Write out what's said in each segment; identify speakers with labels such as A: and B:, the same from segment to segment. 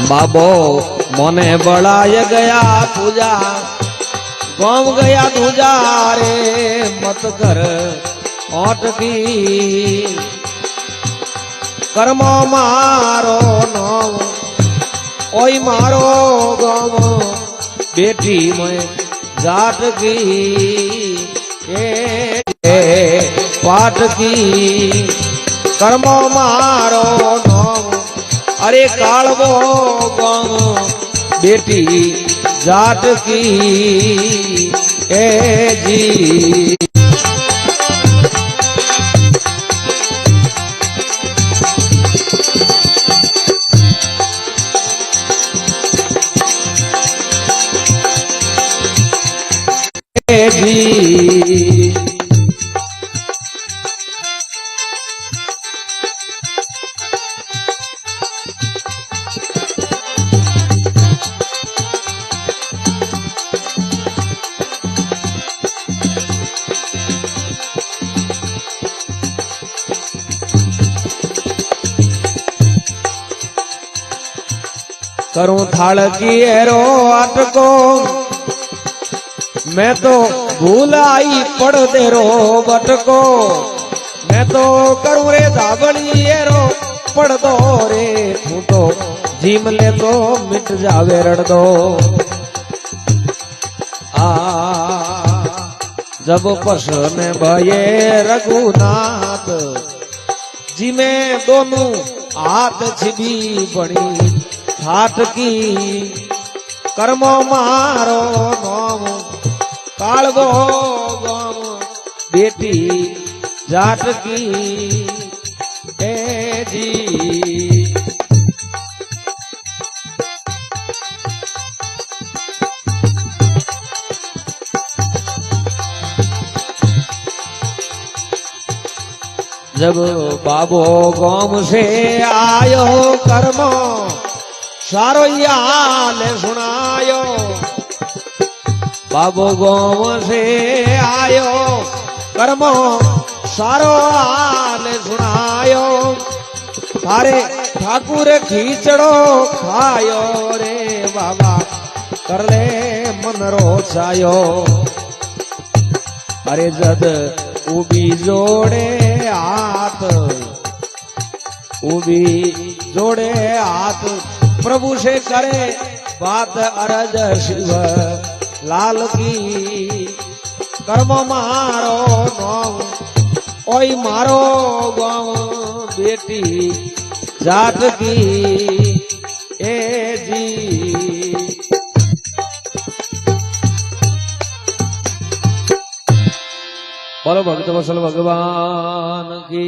A: बाबो मने बड़ाय गया पूजा गाँव गया दूजा रे मत कर ओटकी कर्मो मारो नाम ओई मारो गाँव बेटी में जाट की पाट की कर्मो मारो नाम अरे कालवो गाँव बेटी जाट की जी जी करूं थाल की एरो अटको मैं तो भूल आई पड़ दे रो बटको मैं तो करूं रे धाबड़ी एरो पड़ दो रे तू तो जीम ले तो मिट जावे रड़ दो जब पसन भये रघुनाथ जी में दोनों हाथ छिबी बड़ी हाथ की कर्मो मारो नाम कालगो गाँव बेटी जाट की जी जब बाबो गाँव से आयो कर्मो सारो हाल सुनायो बाबो गाँव से आयो कर्मो सारो हाल सुनायो थारे ठाकुर खींचड़ो खायो रे बाबा कर ले मन रोचायो अरे जद उबी जोड़े हाथ उबी जोड़े हाथ प्रभु से करे बात अरज शिव लाल की कर्म मारो नाम ओई मारो गाँव बेटी जाट की जी बोलो भक्त वसल भगवान की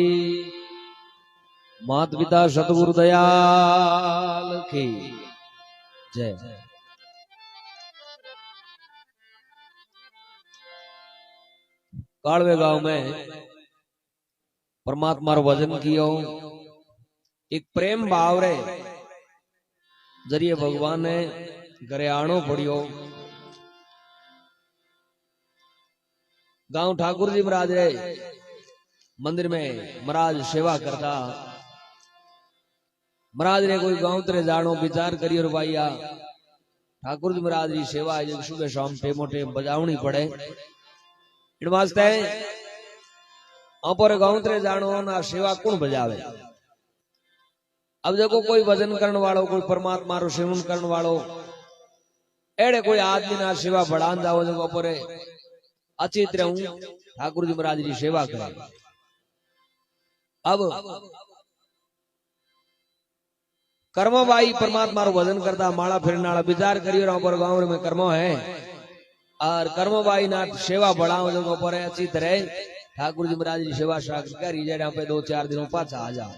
A: मात पिता सतगुरु दयाल की जय। कालवे गांव में परमात्मा रो भजन कियो एक प्रेम भाव रे जरिए भगवान ने घरे आणो पड़ियो। गांव ठाकुर जी महाराज रे मंदिर में महाराज सेवा करता महाराज रे कोई गांव तेरे जानो विचार करियो रे भाईया ठाकुर जी महाराज की सेवा है सुबह शाम टेमो टेम बजावनी पड़े इन वास्ते अपर गांव तेरे जानो ना सेवा कौन बजावे। अब देखो कोई भजन करने वालों कोई परमात्मा रो सेवन करने वालों एड़े कोई आदमी ना सेवा बढ़ान जाओ जो अपर अच्छी तरह ठाकुर जी महाराज की सेवा करे। अब कर्मो भाई परमात्मा रो भजन करता माला फिरने वाला विचार करियो पर गांव में कर्मो है और कर्मो भाई ना सेवा बढ़ाओ जो पर अच्छी तरह ठाकुर जी महाराज की सेवा करी जाए यहाँ पे 2-4 दिनों पाछा आ जाओ।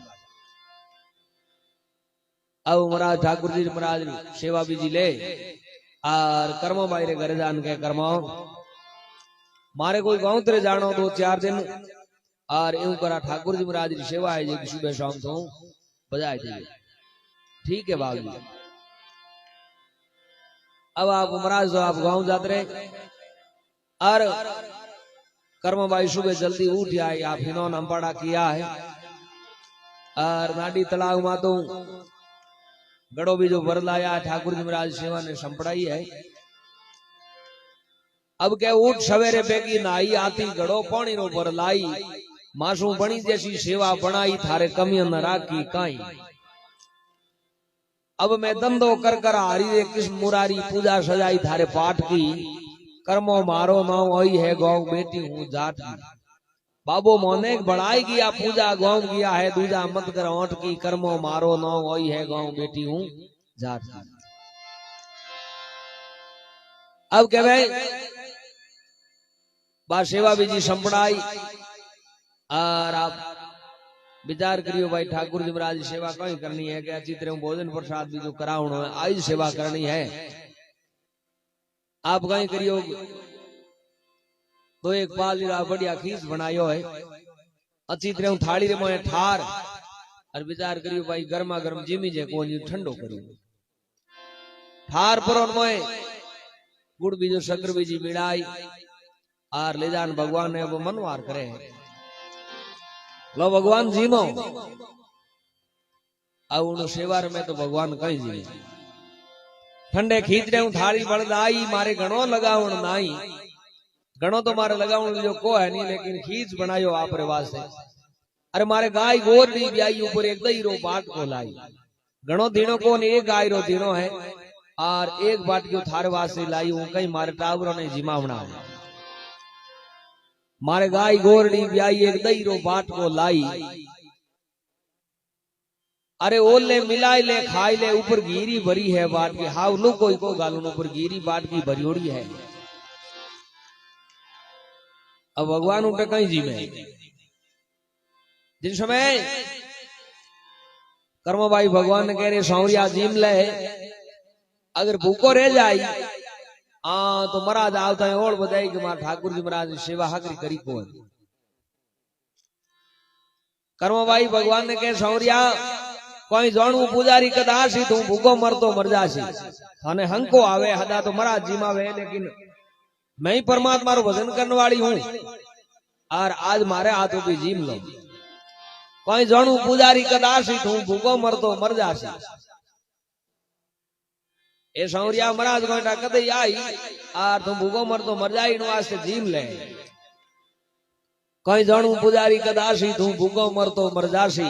A: अब महाराज ठाकुर जी महाराज सेवा भी जी ले और कर्मो भाई रे घर जान के कर्मो मारे कोई गांव तेरे जानो 2-4 दिन और यूं करा ठाकुर जी महाराज की सेवा है जो सुबह शाम तो बजाए जाइए ठीक है बाबू। अब आप महाराज आप गांव जाते रहे और कर्म भाई सुबह जल्दी उठ आए आप हिनौन अम्पाड़ा किया है और नाडी तलाव मा तो गड़ो भी जो बरलाया ठाकुर जी महाराज सेवा ने संपड़ाई है। अब के उठ सवेरे बेगी नाई आती गड़ो पानी रो बरलाई, मासू बणी जैसी सेवा बनाई थारे कमियां न राखी काई। अब मैं धंधो कर कर हारी रे किस मुरारी पूजा सजाई थारे पाठ की, कर्मो मारो नाव आई है गाँव बेटी हूँ जाट की। बाबो मोने बढ़ाई गया पूजा गाँव गया है दूजा मत कर ओंठ की, कर्मो मारो नाव आई है गाँव बेटी हूँ जाट की। अब क्या भाई बा सेवा बीजी संपड़ाई और आप विचार करियो भाई ठाकुर जी महाराज सेवा कहीं करनी है क्या चित्र भोजन प्रसाद भी जो कराउनो है आज सेवा करनी है। आप कहीं करियो तो एक पाल बढ़िया खीस बनायो है अच्छी तरह थाली रे मोए ठार और विचार करियो भाई गर्मा गर्म जीमी जे को ठंडो करियो ठार पर मोए गुड़ बीजो शक्कर बीजी मिलाई और ले जान भगवान ने वो मनवार करे लो भगवान जीमो अब उन सेवार में तो भगवान कहीं जी ठंडे खींच रहे थाली बड़दाई मारे घणो लगावण नाई घणो तो मारे लगावण जो को है नहीं लेकिन खींच बनायो आपरे वास्ते। अरे मारे गाय गोर नहीं ब्याई ऊपर एक दही रो बाट को लाई घणो दिनों को ने एक गाय रो दिनों है और एक बाट को थारे वास्ते लाई हूं कहीं मारे टावरों ने जिमावना मारे गाय गोरडी ब्याई एक दही रो बाट को लाई। अरे ओले मिलाई ले खाई ले ऊपर गिरी भरी है बाट की हाव नु कोई को गालून ऊपर गिरी बाट की भरियोड़ी है। अब भगवान उठे कहीं जी में जिन समय कर्म भाई भगवान ने कह रहे सौरिया जीम ले अगर भूखो रह जाए तो महाराज आवता है और बताई कि मार ठाकुर जी महाराज सेवा हाकरी करी कौन। कर्म भाई भगवान ने कहे सौरिया कोई जाणू पुजारी कदासी तू भूखो मरतो मर जासी थाने हंको आवे हदा तो महाराज जी मावे लेकिन मैं ही परमात्मा रो भजन करने वाली हूं और आज मारे हाथों की जीम लो कोई जाणू पुजारी कदासी तू भूखो मरतो मर जासी। ए सौरिया महाराज गोटा कदे आई और तुम भूखो मरतो मर जाई इन वास्ते जीम ले कोई जाणू पुजारी कदासी तू भूखो मरतो मर जासी।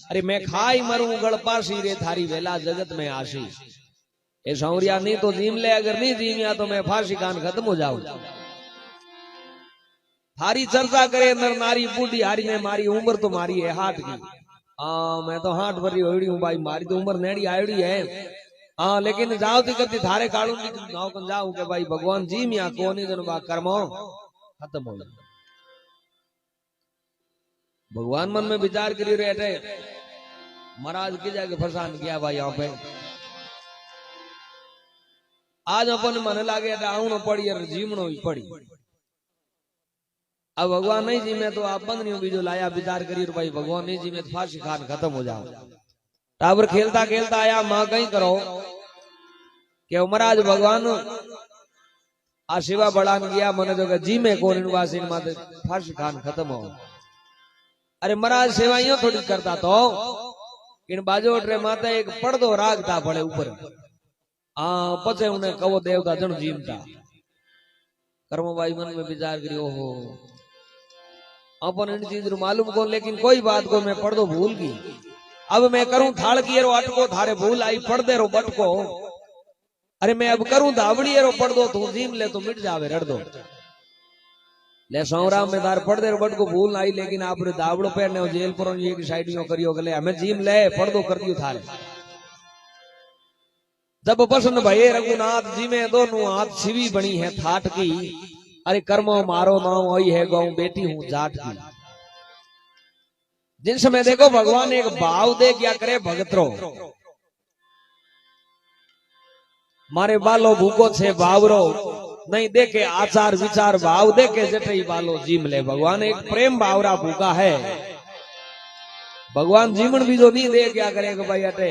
A: अरे मैं खाई मरूं गड़पासी रे थारी वेला जगत में आसी। ए सौरिया नहीं तो जीम ले अगर नहीं जीमिया तो मैं फांसी खान खत्म हो जाऊं। थारी चर्चा करे नर नारी बूढ़ी हारी ने मारी उम्र तो मारी है हाथ की मैं तो हाथ भरी होड़ी हूं भाई मारी तो उम्र नेड़ी आयोड़ी है लेकिन जाओ ती करती थारे काड़ू नाव जाऊं के भाई भगवान जी मिया को नहीं जन बा कर्मो खत्म हो जाए। भगवान मन में विचार करी रहे महाराज की जाके फरसान किया भाई यहाँ पे आज अपन मन लागे आउनो पड़ी और जीवनो ही पड़ी। अब भगवान नहीं जी में तो आप बंद नहीं बीजो लाया विचार करी भाई भगवान नहीं जी में तो फांसी खान खत्म हो जाओ। टावर खेलता खेलता आया मां कहीं करो कि महाराज भगवान आ सेवा बढ़ान गया मन जो जी में कौन वासी माते फांसी खान खत्म हो। अरे महाराज सेवा यो थोड़ी करता तो इन बाजू रे माता एक पर्दो रागता पड़े ऊपर पचे उन्हें कवो देवता जन जीमता। कर्म भाई मन में विचार करियो हो अपन इन चीज मालूम को लेकिन कोई बात को मैं पर्दो भूल गई। अब मैं करूं थाड़ की रो अटको थारे भूल आई पर्दे रो बटको। अरे मैं अब करूं धावड़ी रो पर्दो तू जीम ले तो मिट जावे रड़ दो ले सौराम में तार पर्दे रो बटको भूल आई लेकिन आप धावड़ो पहने जेल पर एक साइड यो करियो गले हमें जीम ले पर्दो कर दियो थारे। जब प्रसन्न भये रघुनाथ जी में दोनों हाथ शिवी बनी है थाट की। अरे कर्मो मारो नाम आई है गाँव बेटी हूं जाट की। जिन समय देखो भगवान एक भाव दे क्या करे भगतरो मारे बालो भूको छे भावरो नहीं देखे आचार विचार भाव देखे जटे बालो जीम ले। भगवान एक प्रेम भावरा भूखा है भगवान जीवन भी जो नहीं दे क्या करेगा भाई अटे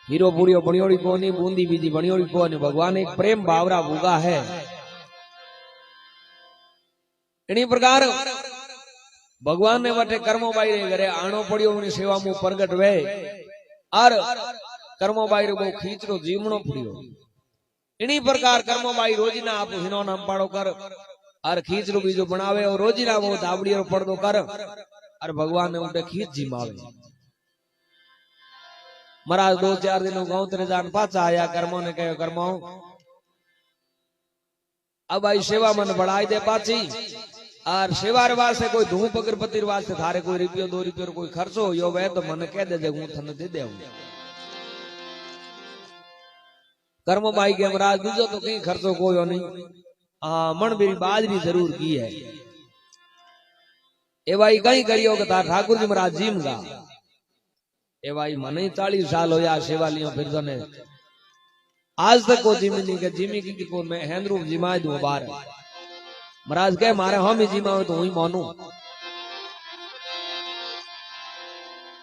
A: हीरो बुढ़ियो बणियोड़ी को नहीं बूंदी बीजी बणियोड़ी को नहीं। भगवान एक प्रेम भावरा भूखा है। इन्हीं प्रकार भगवान ने वटे कर्मो बाई रे घरे आनो पड़ियो उनी सेवा मु प्रगट वे और कर्मोबाई रो बहु खींचरो जीवनो पड़ियो इन्हीं प्रकार कर्मोबाई रोजीना आप हिनो नाम पाड़ो कर और खींचरो बीजो बनावे और रोजीना वो दाबड़ी रो पड़दो कर और भगवान ने उनके खींच जिमावे महाराज 2-4 दिन गांव तेरे जान पाचा आया कर्मों ने कहो कर्मों अब आई सेवा मन बढ़ाई दे पाची और सेवा रे वास्ते कोई धूप अगरबत्ती रे वास्ते थारे कोई रुपयो 2 रुपयो कोई खर्चो हो वे तो मन कह दे हूं थने दे देऊ कर्म भाई के महाराज दूजो तो कहीं खर्चो कोई हो नहीं हाँ मन मेरी बाजरी जरूर की है ए भाई कहीं करियो कि ठाकुर जी महाराज जीम गा ए भाई मन 40 साल हो या सेवा लियो फिर तो ने आज तक को जिमी नहीं के जिमी की को मैं हेंद्रू जिमा दूं बार महाराज कहे मारे हम ही जिमा तो ही मानू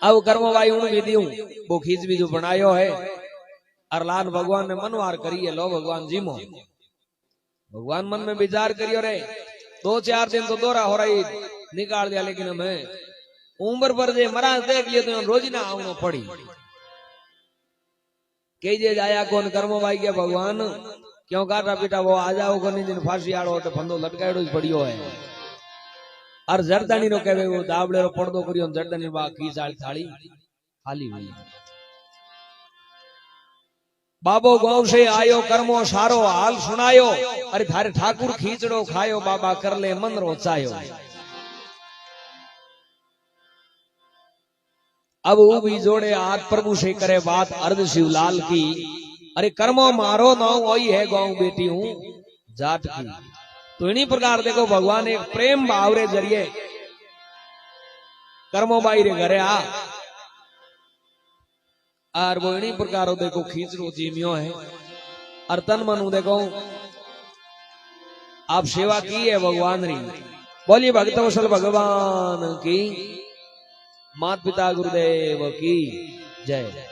A: अब कर्म भाई हूं भी दियूं वो खींच भी जो बनायो है अरलान भगवान ने मनवार करी है लो भगवान जीमो भगवान मन में विचार करियो रे 2-4 दिन तो दोरा हो रही निकाल दिया लेकिन हमें उम्र पर जे महाराज देख लिए तो रोज ना आवनो पड़ी के जाया कौन कर्मो भाई के भगवान क्यों काटा पीटा वो आ जाओ कोनी दिन फांसी आड़ो तो फंदो लटकायड़ो पड़ियो है और जरदानी रो कहवे वो दाबड़े रो पड़दो करियो जरदानी बा की थाली खाली हुई बाबो गांव से आयो कर्मो सारो हाल सुनायो अरे थारे ठाकुर खींचड़ो खायो बाबा कर ले मन रोचायो अब वो भी जोड़े आज प्रभु से करे बात अर्ध शिवलाल की अरे कर्मो मारो नाउ वही है गांव बेटी हूं जाट की तो इन्हीं प्रकार देखो भगवान एक प्रेम भाव रे जरिए कर्मो बाई रे घरे आ और वो इन्हीं प्रकार देखो खींचरो जीमियो है और तन मनु देखो आप सेवा की है भगवान री बोलिए भक्तवत्सल भगवान की माता पिता गुरुदेव की जय।